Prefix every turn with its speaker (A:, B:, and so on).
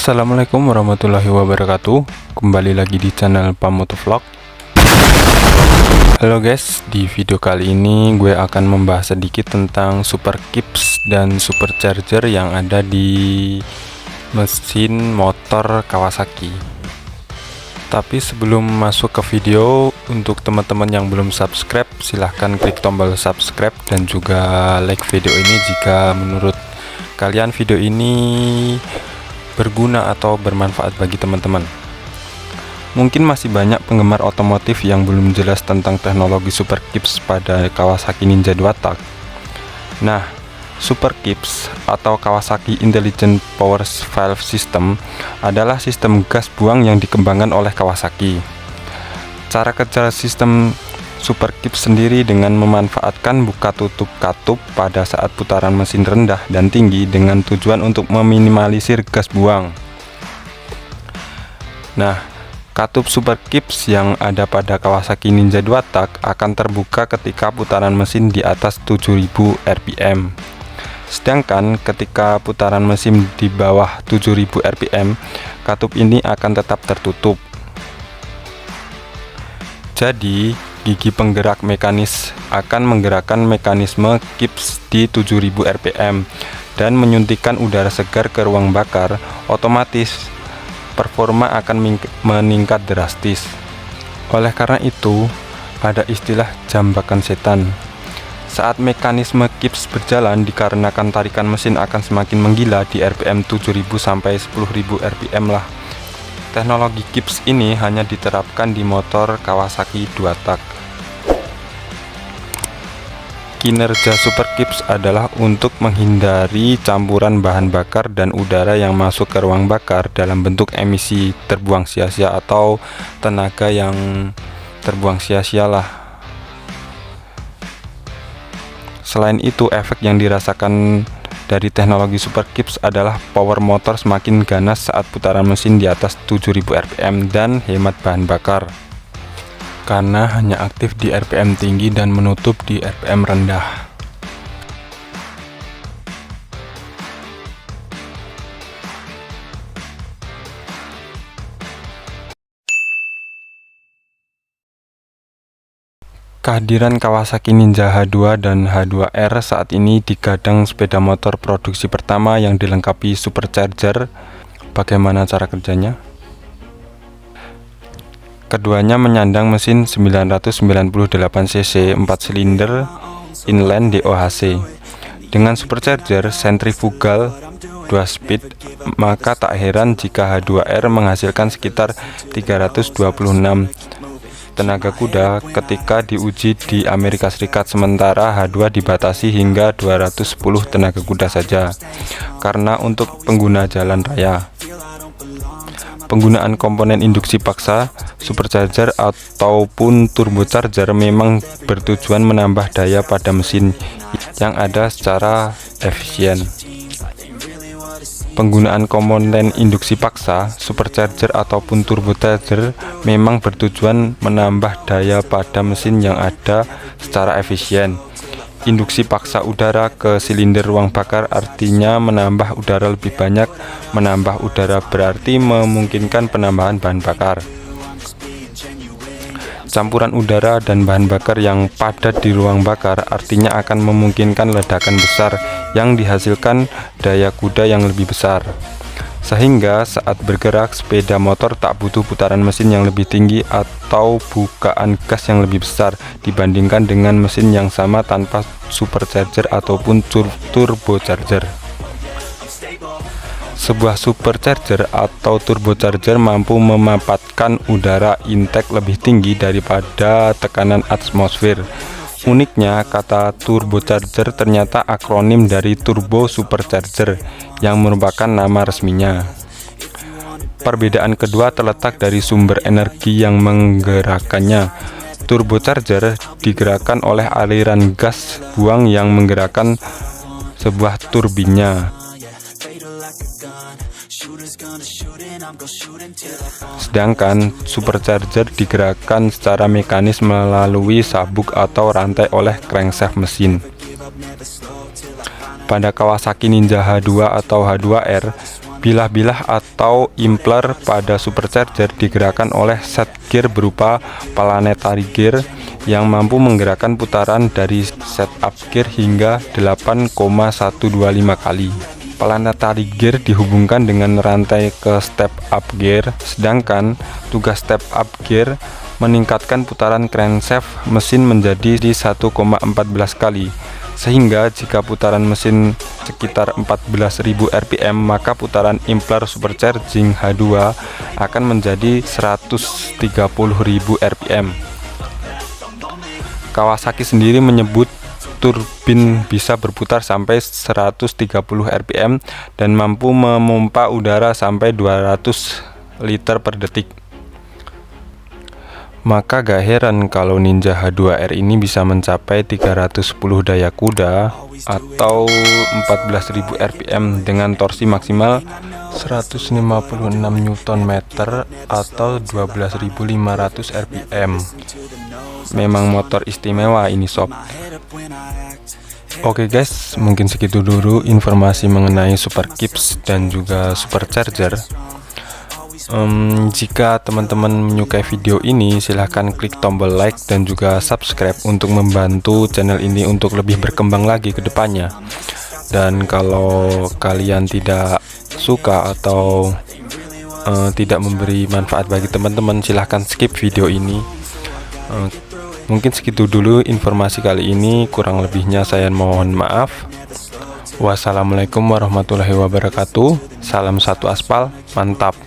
A: Assalamualaikum warahmatullahi wabarakatuh. Kembali lagi di channel Pamotovlog. Halo guys, di video kali ini gue akan membahas sedikit tentang super kips dan supercharger yang ada di mesin motor Kawasaki. Tapi sebelum masuk ke video, untuk teman-teman yang belum subscribe, silahkan klik tombol subscribe dan juga like video ini jika menurut kalian video ini berguna atau bermanfaat bagi teman-teman. Mungkin masih banyak penggemar otomotif yang belum jelas tentang teknologi super kips pada Kawasaki Ninja 2 tak. Nah, super kips atau Kawasaki Intelligent Power Valve System adalah sistem gas buang yang dikembangkan oleh Kawasaki. Cara kerja sistem super kips sendiri dengan memanfaatkan buka tutup katup pada saat putaran mesin rendah dan tinggi dengan tujuan untuk meminimalisir gas buang. Nah, katup super kips yang ada pada Kawasaki Ninja 2 tak akan terbuka ketika putaran mesin di atas 7000 rpm. Sedangkan ketika putaran mesin di bawah 7000 rpm, katup ini akan tetap tertutup. Jadi, gigi penggerak mekanis akan menggerakkan mekanisme kips di 7000 rpm dan menyuntikkan udara segar ke ruang bakar. Otomatis performa akan meningkat drastis. Oleh karena itu, ada istilah jambakan setan. Saat mekanisme kips berjalan, dikarenakan tarikan mesin akan semakin menggila di rpm 7000 sampai 10000 rpm lah. Teknologi kips ini hanya diterapkan di motor Kawasaki 2 tak. Kinerja super kips adalah untuk menghindari campuran bahan bakar dan udara yang masuk ke ruang bakar dalam bentuk emisi terbuang sia-sia atau tenaga yang terbuang sia-sia lah. Selain itu, efek yang dirasakan dari teknologi super kips adalah power motor semakin ganas saat putaran mesin di atas 7000 rpm dan hemat bahan bakar karena hanya aktif di rpm tinggi dan menutup di rpm rendah. Kehadiran Kawasaki Ninja H2 dan H2R saat ini digadang sepeda motor produksi pertama yang dilengkapi supercharger. Bagaimana cara kerjanya? Keduanya menyandang mesin 998 cc 4 silinder inline DOHC dengan supercharger sentrifugal 2 speed, maka tak heran jika H2R menghasilkan sekitar 326 tenaga kuda ketika diuji di Amerika Serikat, sementara H2 dibatasi hingga 210 tenaga kuda saja karena untuk pengguna jalan raya. Penggunaan komponen induksi paksa, supercharger ataupun turbocharger memang bertujuan menambah daya pada mesin yang ada secara efisien. Penggunaan komponen induksi paksa, supercharger ataupun turbocharger memang bertujuan menambah daya pada mesin yang ada secara efisien. Induksi paksa udara ke silinder ruang bakar artinya menambah udara lebih banyak. Menambah udara berarti memungkinkan penambahan bahan bakar. Campuran udara dan bahan bakar yang padat di ruang bakar artinya akan memungkinkan ledakan besar yang dihasilkan daya kuda yang lebih besar. Sehingga saat bergerak, sepeda motor tak butuh putaran mesin yang lebih tinggi atau bukaan gas yang lebih besar dibandingkan dengan mesin yang sama tanpa supercharger ataupun turbocharger. Sebuah supercharger atau turbocharger mampu memanfaatkan udara intake lebih tinggi daripada tekanan atmosfer. Uniknya, kata turbocharger ternyata akronim dari turbo supercharger yang merupakan nama resminya. Perbedaan kedua terletak dari sumber energi yang menggerakkannya. Turbocharger digerakkan oleh aliran gas buang yang menggerakkan sebuah turbinnya. Sedangkan supercharger digerakkan secara mekanis melalui sabuk atau rantai oleh crankshaft mesin. Pada Kawasaki Ninja H2 atau H2R, Bilah-bilah atau impler pada supercharger digerakkan oleh set gear berupa planetary gear yang mampu menggerakkan putaran dari setup gear hingga 8,125 kali. Planetary gear dihubungkan dengan rantai ke step up gear, sedangkan tugas step up gear meningkatkan putaran crankshaft mesin menjadi 1,14 kali. Sehingga jika putaran mesin sekitar 14.000 rpm, maka putaran impler supercharging H2 akan menjadi 130.000 rpm. Kawasaki sendiri menyebut turbin bisa berputar sampai 130 rpm dan mampu memompa udara sampai 200 liter per detik. Maka gak heran kalau Ninja H2R ini bisa mencapai 310 daya kuda atau 14.000 rpm dengan torsi maksimal 156 Nm atau 12.500 rpm. Memang motor istimewa ini sob. Oke guys, mungkin segitu dulu informasi mengenai Super Kips dan juga supercharger. Jika teman-teman menyukai video ini, silahkan klik tombol like dan juga subscribe untuk membantu channel ini untuk lebih berkembang lagi ke depannya. Dan kalau kalian tidak suka atau tidak memberi manfaat bagi teman-teman, silahkan skip video ini. Mungkin segitu dulu informasi kali ini, kurang lebihnya saya mohon maaf. Wassalamualaikum warahmatullahi wabarakatuh. Salam satu aspal, mantap.